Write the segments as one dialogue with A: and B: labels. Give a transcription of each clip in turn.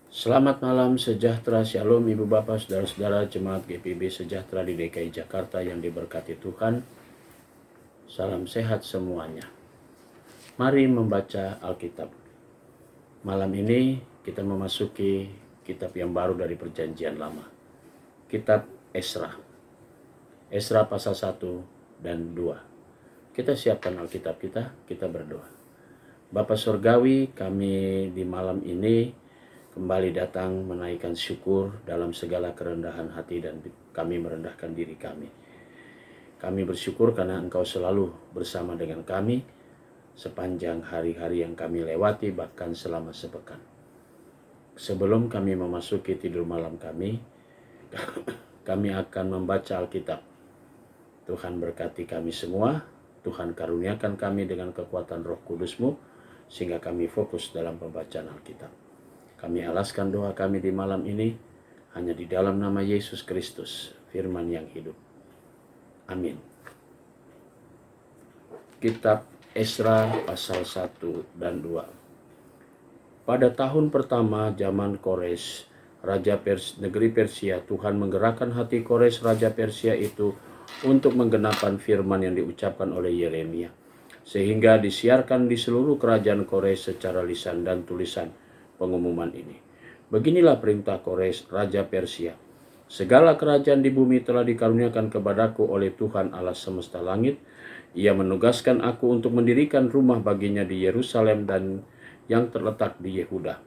A: Selamat malam, sejahtera, shalom Ibu Bapak, Saudara-saudara Jemaat GPB Sejahtera di DKI Jakarta yang diberkati Tuhan. Salam sehat semuanya. Mari membaca Alkitab. Malam ini kita memasuki kitab yang baru dari Perjanjian Lama. Kitab Esra. Esra pasal 1 dan 2. Kita siapkan Alkitab kita berdoa. Bapa Surgawi, kami di malam ini kembali datang menaikkan syukur dalam segala kerendahan hati dan kami merendahkan diri kami. Kami bersyukur karena Engkau selalu bersama dengan kami sepanjang hari-hari yang kami lewati, bahkan selama sepekan. Sebelum kami memasuki tidur malam kami, kami akan membaca Alkitab. Tuhan berkati kami semua, Tuhan karuniakan kami dengan kekuatan Roh Kudus-Mu, sehingga kami fokus dalam pembacaan Alkitab. Kami alaskan doa kami di malam ini hanya di dalam nama Yesus Kristus, firman yang hidup. Amin. Kitab Esra pasal 1 dan 2. Pada tahun pertama zaman Kores, Raja negeri Persia, Tuhan menggerakkan hati Kores, Raja Persia itu untuk menggenapkan firman yang diucapkan oleh Yeremia, sehingga disiarkan di seluruh kerajaan Kores secara lisan dan tulisan pengumuman ini. Beginilah perintah Kores, Raja Persia. Segala kerajaan di bumi telah dikaruniakan kepadaku oleh Tuhan Allah semesta langit. Ia menugaskan aku untuk mendirikan rumah baginya di Yerusalem dan yang terletak di Yehuda.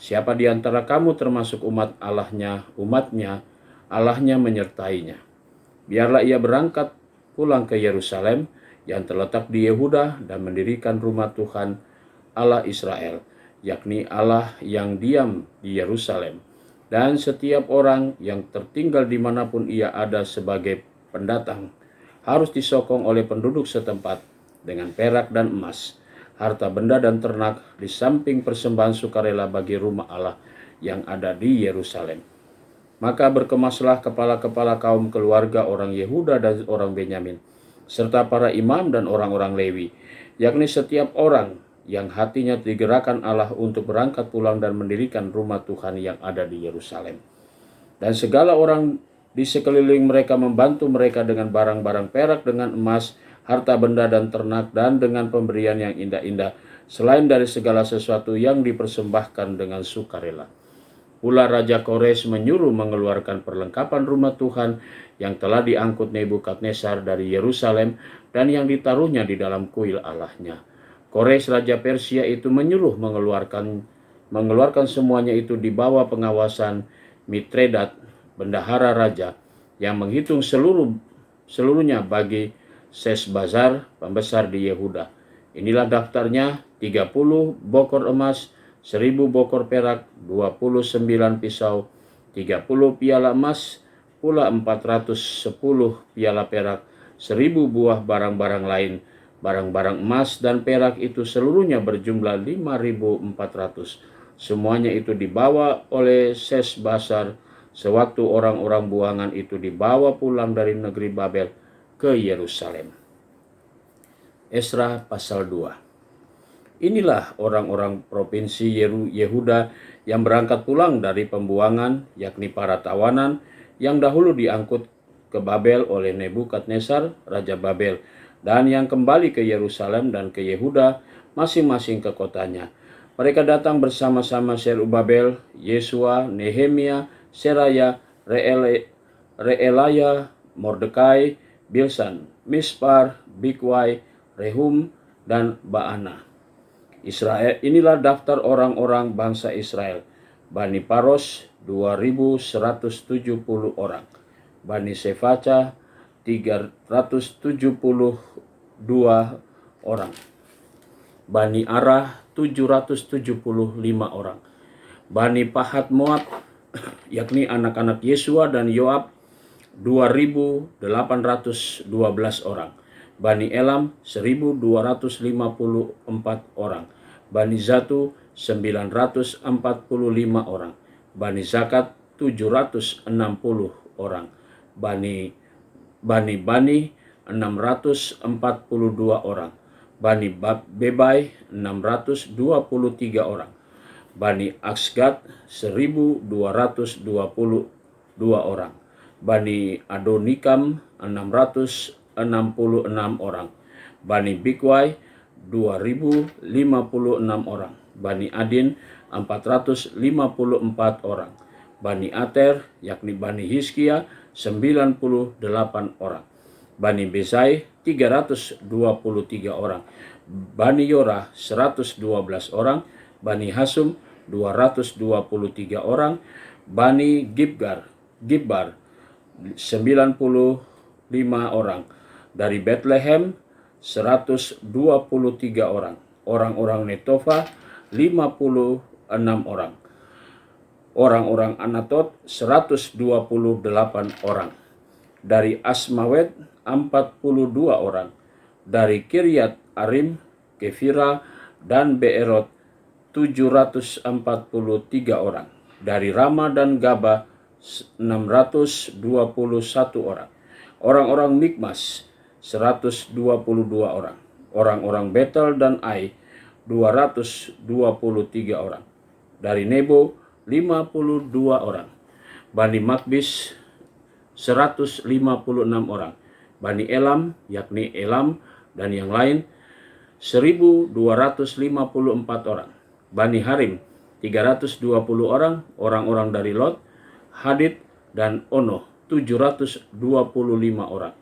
A: Siapa di antara kamu termasuk umatnya, Allahnya menyertainya. Biarlah ia berangkat pulang ke Yerusalem yang terletak di Yehuda dan mendirikan rumah Tuhan Allah Israel, yakni Allah yang diam di Yerusalem. Dan setiap orang yang tertinggal dimanapun ia ada sebagai pendatang harus disokong oleh penduduk setempat dengan perak dan emas, harta benda dan ternak, di samping persembahan sukarela bagi rumah Allah yang ada di Yerusalem. Maka berkemaslah kepala-kepala kaum keluarga orang Yehuda dan orang Benyamin, serta para imam dan orang-orang Lewi, yakni setiap orang yang hatinya digerakkan Allah untuk berangkat pulang dan mendirikan rumah Tuhan yang ada di Yerusalem. Dan segala orang di sekeliling mereka membantu mereka dengan barang-barang perak, dengan emas, harta benda dan ternak, dan dengan pemberian yang indah-indah, selain dari segala sesuatu yang dipersembahkan dengan sukarela. Pula Raja Kores menyuruh mengeluarkan perlengkapan rumah Tuhan yang telah diangkut Nebukadnezar dari Yerusalem dan yang ditaruhnya di dalam kuil Allahnya. Kores Raja Persia itu menyuruh mengeluarkan semuanya itu di bawah pengawasan Mitredat, bendahara raja, yang menghitung seluruhnya bagi Sesbazar, pembesar di Yehuda. Inilah daftarnya: 30 bokor emas, 1000 bokor perak, 29 pisau, 30 piala emas, pula 410 piala perak, 1000 buah barang-barang lain. Barang-barang emas dan perak itu seluruhnya berjumlah 5.400. Semuanya itu dibawa oleh Sesbazar sewaktu orang-orang buangan itu dibawa pulang dari negeri Babel ke Yerusalem. Esra pasal 2. Inilah orang-orang provinsi Yehuda yang berangkat pulang dari pembuangan, yakni para tawanan yang dahulu diangkut ke Babel oleh Nebukadnezar, Raja Babel, dan yang kembali ke Yerusalem dan ke Yehuda, masing-masing ke kotanya. Mereka datang bersama-sama Zerubabel, Yesua, Nehemia, Seraya, Reelaya, Mordekai, Bilsan, Mispar, Bikwai, Rehum, dan Baana. Israel, inilah daftar orang-orang bangsa Israel. Bani Paros 2.170 orang. Bani Sefaca 372 orang. Bani Arah 775 orang. Bani Pahat Moab, yakni anak-anak Yesua dan Yoab, 2.812 orang. Bani Elam 1.254 orang. Bani Zatu 945 orang. Bani Zakat 760 orang. Bani 642 orang. Bani Bebai 623 orang. Bani Aksgat 1.222 orang. Bani Adonikam 666 orang. Bani Bikwai 2.056 orang. Bani Adin 454 orang. Bani Ater yakni Bani Hizkia 98 orang. Bani Besai 323 orang. Bani Yorah 112 orang. Bani Hasum 223 orang. Bani Gibbar 95 orang. Dari Bethlehem 123 orang. Orang-orang Netofa 56 orang. Orang-orang Anatot 128 orang. Dari Asmawet 42 orang. Dari Kiryat Arim, Kefira, dan Beerot 743 orang. Dari Rama dan Gaba 621 orang. Orang-orang Mikmas 122 orang. Orang-orang Betel dan Ai 223 orang. Dari Nebo 52 orang. Bani Makbis 156 orang. Bani Elam yakni Elam dan yang lain 1.254 orang. Bani Harim 320 orang. Orang-orang dari Lot, Hadid, dan Ono 725 orang.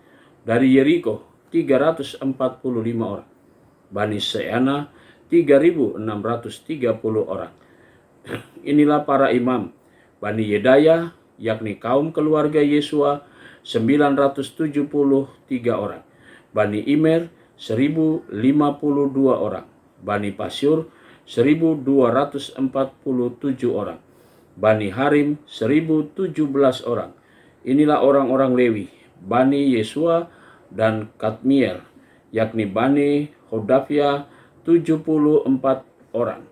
A: Dari Yeriko 345 orang. Bani Seana 3.630 orang. Inilah para imam. Bani Yedaya yakni kaum keluarga Yesua 973 orang. Bani Imer 1.052 orang. Bani Pasyur 1.247 orang. Bani Harim 1.017 orang. Inilah orang-orang Lewi, Bani Yesua dan Kadmiel, yakni Bani Hodavia 74 orang.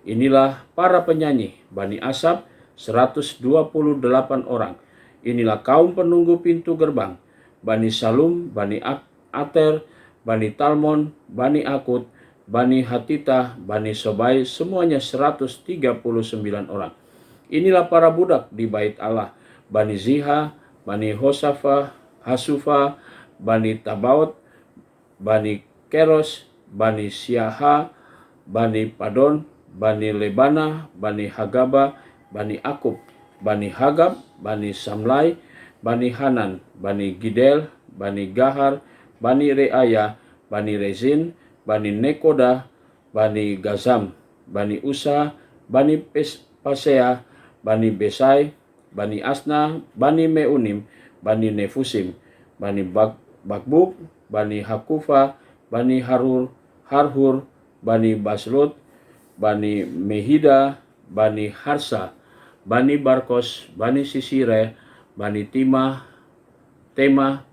A: Inilah para penyanyi, Bani Asap 128 orang. Inilah kaum penunggu pintu gerbang, Bani Salum, Bani Ater, Bani Talmon, Bani Akut, Bani Hatita, Bani Sobai, semuanya 139 orang. Inilah para budak di bait Allah, Bani Ziha, Bani Hosafa, Hasufa, Bani Tabaot, Bani Keros, Bani Siaha, Bani Padon, Bani Lebana, Bani Hagaba, Bani Akub, Bani Hagab, Bani Samlai, Bani Hanan, Bani Gidel, Bani Gahar, Bani Reaya, Bani Rezin, Bani Nekoda, Bani Gazam, Bani Usa, Bani Pasea, Bani Besai, Bani Asna, Bani Meunim, Bani Nefusim, Bani Bakbuk, Bani Hakufa, Bani Harhur, Bani Baslut, Bani Mehida, Bani Harsa, Bani Barkos, Bani Sisire, Bani Tema,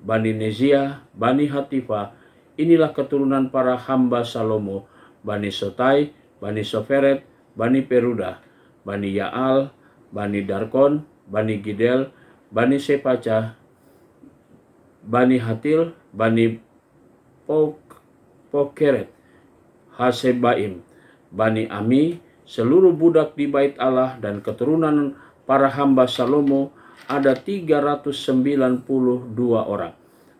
A: Bani Nezia, Bani Hatifa. Inilah keturunan para hamba Salomo, Bani Sotai, Bani Soferet, Bani Peruda, Bani Yaal, Bani Darkon, Bani Gidel, Bani Sepaca, Bani Hatil, Bani Pokeret, Hasebaim, Bani Ami, seluruh budak di bait Allah dan keturunan para hamba Salomo ada 392 orang.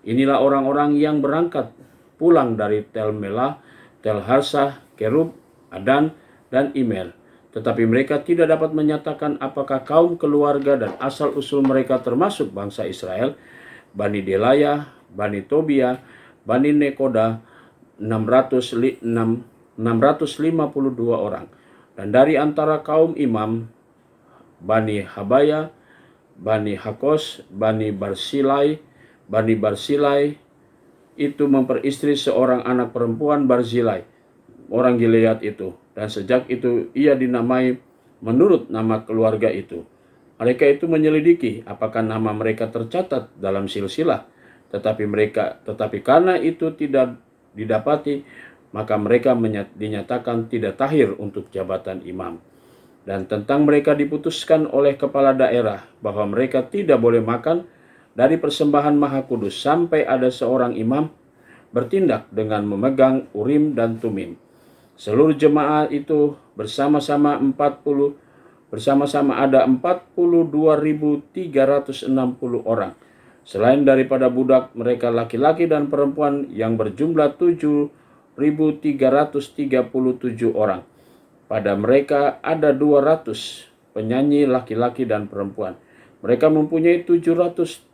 A: Inilah orang-orang yang berangkat pulang dari Tel Melah, Tel Harsah, Kerub, Adan, dan Imer. Tetapi mereka tidak dapat menyatakan apakah kaum keluarga dan asal-usul mereka termasuk bangsa Israel. Bani Delaya, Bani Tobia, Bani Nekoda 652 orang. Dan dari antara kaum imam, Bani Habaya, Bani Hakos, Bani Barsilai itu memperistri seorang anak perempuan Barzilai, orang Gilead itu. Dan sejak itu ia dinamai menurut nama keluarga itu. Mereka itu menyelidiki apakah nama mereka tercatat dalam silsilah. Tetapi karena itu tidak didapati, maka mereka dinyatakan tidak tahir untuk jabatan imam. Dan tentang mereka diputuskan oleh kepala daerah bahwa mereka tidak boleh makan dari persembahan Maha Kudus sampai ada seorang imam bertindak dengan memegang Urim dan Tumim. Seluruh jemaah itu bersama-sama ada 42.360 orang. Selain daripada budak, mereka laki-laki dan perempuan yang berjumlah 7.337 orang. Pada mereka ada 200 penyanyi laki-laki dan perempuan. Mereka mempunyai 736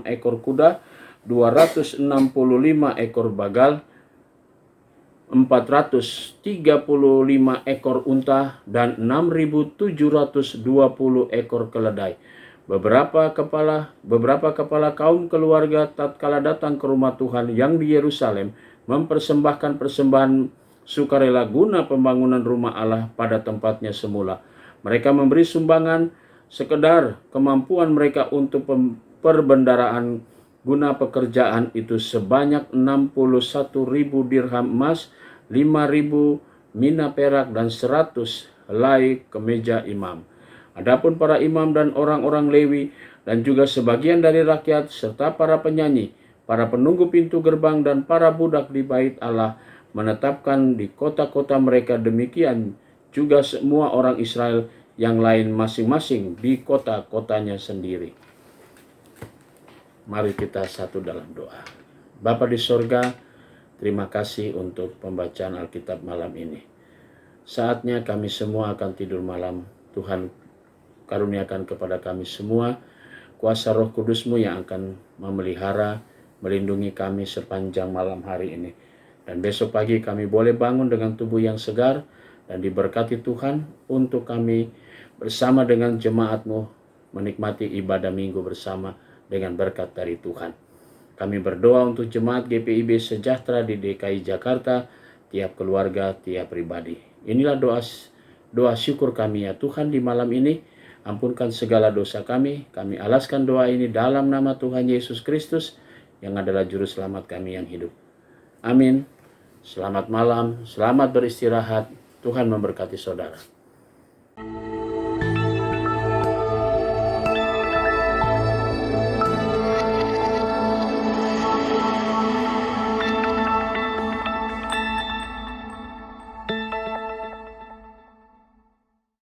A: ekor kuda, 265 ekor bagal, 435 ekor unta, dan 6.720 ekor keledai. Beberapa kepala kaum keluarga tatkala datang ke rumah Tuhan yang di Yerusalem mempersembahkan persembahan sukarela guna pembangunan rumah Allah pada tempatnya semula. Mereka memberi sumbangan sekedar kemampuan mereka untuk perbendaraan guna pekerjaan itu sebanyak 61.000 dirham emas, 5.000 mina perak, dan 100 helai kemeja imam. Adapun para imam dan orang-orang Lewi dan juga sebagian dari rakyat serta para penyanyi, para penunggu pintu gerbang dan para budak di bait Allah menetapkan di kota-kota mereka, demikian juga semua orang Israel yang lain masing-masing di kota-kotanya sendiri. Mari kita satu dalam doa. Bapa di sorga, terima kasih untuk pembacaan Alkitab malam ini. Saatnya kami semua akan tidur malam. Tuhan karuniakan kepada kami semua kuasa Roh Kudus-Mu yang akan memelihara, melindungi kami sepanjang malam hari ini. Dan besok pagi kami boleh bangun dengan tubuh yang segar dan diberkati Tuhan untuk kami bersama dengan jemaat-Mu menikmati ibadah minggu bersama dengan berkat dari Tuhan. Kami berdoa untuk jemaat GPIB sejahtera di DKI Jakarta, tiap keluarga, tiap pribadi. Inilah doa syukur kami ya Tuhan di malam ini. Ampunkan segala dosa kami. Kami alaskan doa ini dalam nama Tuhan Yesus Kristus yang adalah juru selamat kami yang hidup. Amin. Selamat malam, selamat beristirahat. Tuhan memberkati saudara.